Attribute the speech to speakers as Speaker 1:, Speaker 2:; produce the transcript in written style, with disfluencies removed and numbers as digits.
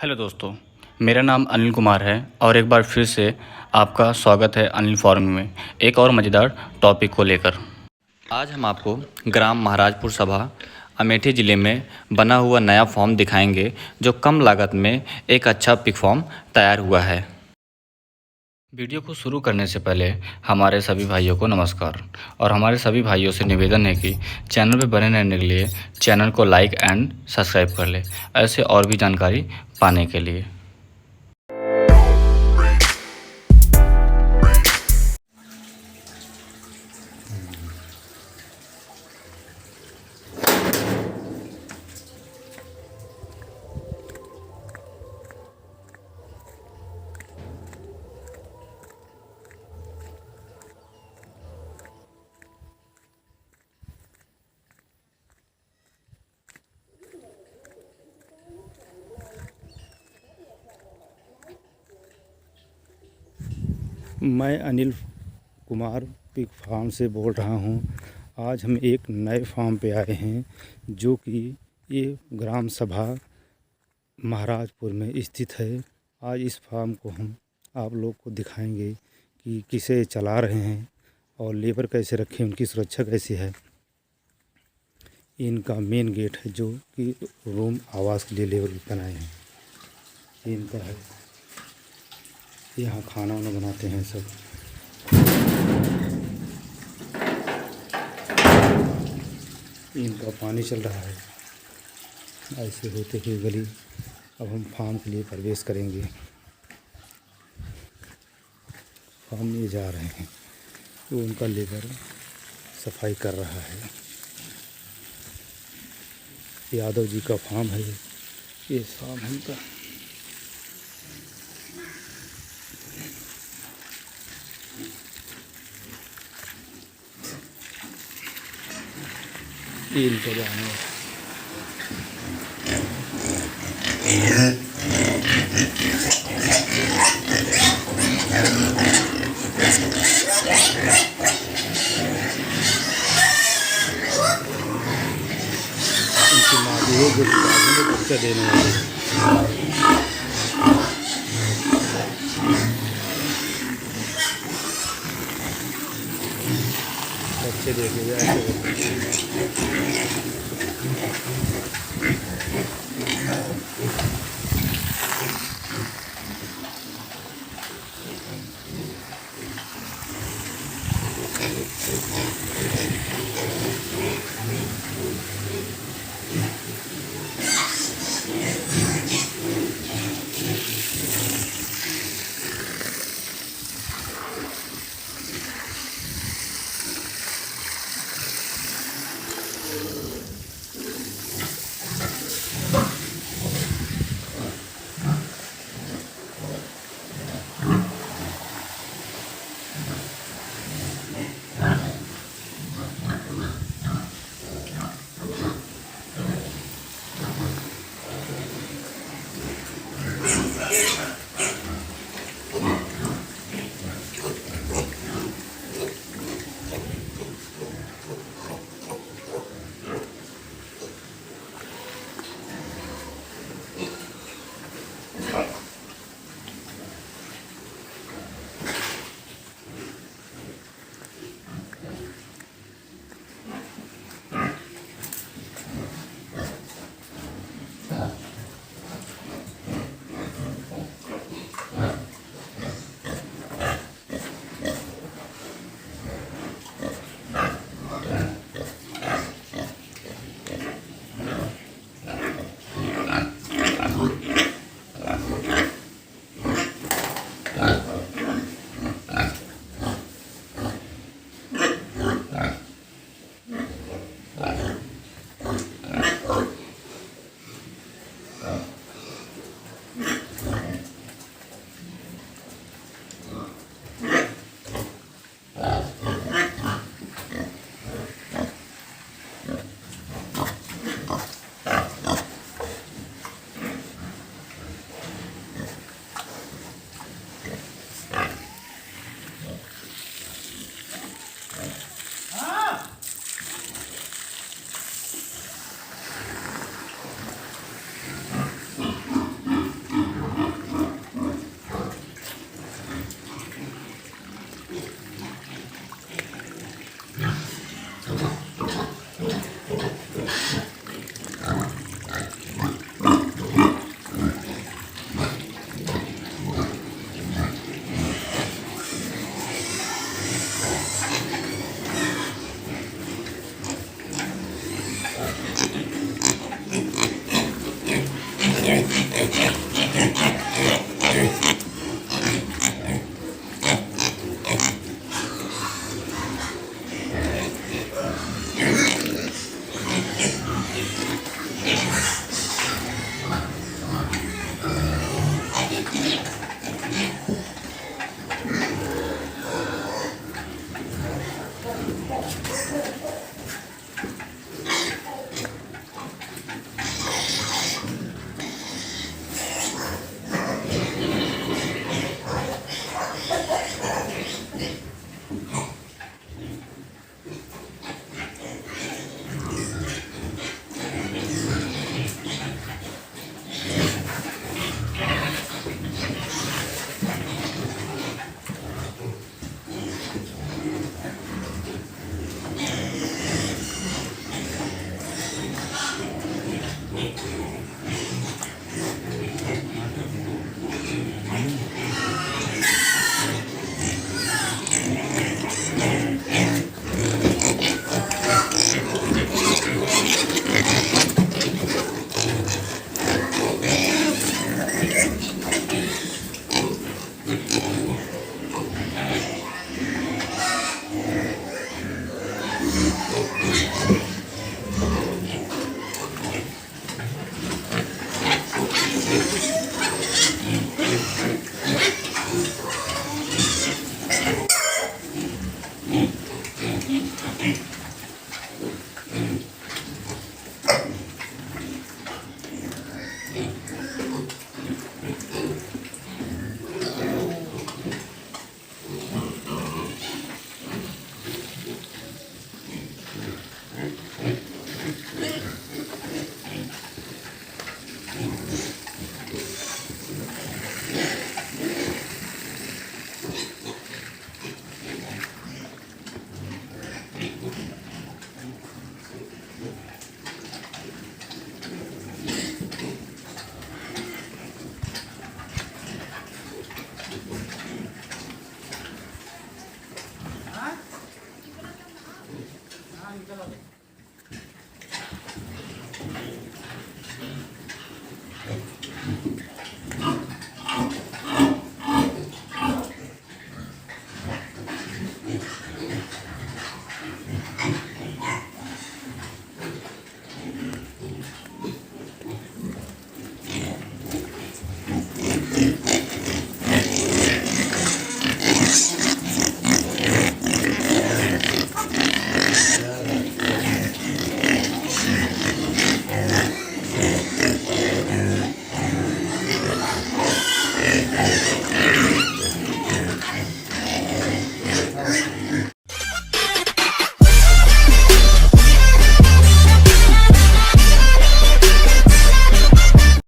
Speaker 1: Hello दोस्तों, मेरा नाम अनिल कुमार है और एक बार फिर से आपका स्वागत है अनिल फार्मिंग में एक और मज़ेदार टॉपिक को लेकर। आज हम आपको ग्राम महाराजपुर सभा अमेठी ज़िले में बना हुआ नया फार्म दिखाएंगे जो कम लागत में एक अच्छा पिग फार्म तैयार हुआ है। वीडियो को शुरू करने से पहले हमारे सभी भाइयों को नमस्कार और हमारे सभी भाइयों से निवेदन है कि चैनल पर बने रहने के लिए चैनल को लाइक एंड सब्सक्राइब कर ले ऐसे और भी जानकारी पाने के लिए।
Speaker 2: मैं अनिल कुमार पिग फार्म से बोल रहा हूं। आज हम एक नए फार्म पे आए हैं जो कि ये ग्राम सभा महाराजपुर में स्थित है। आज इस फार्म को हम आप लोग को दिखाएंगे कि किसे चला रहे हैं और लेबर कैसे रखें, उनकी सुरक्षा कैसी है। इनका मेन गेट है जो कि रूम आवास के लिए लेबर बनाए हैं। इनका है, यहाँ खाना वाना बनाते हैं सब। इनका पानी चल रहा है। ऐसे होते हुए गली अब हम फार्म के लिए प्रवेश करेंगे। फार्म में जा रहे हैं तो उनका लेबर सफाई कर रहा है। यादव जी का फार्म है ये फार्म है इनका। इनका जाना उनकी माँ जो बच्चा देने वाली बच्चे देखे जाए।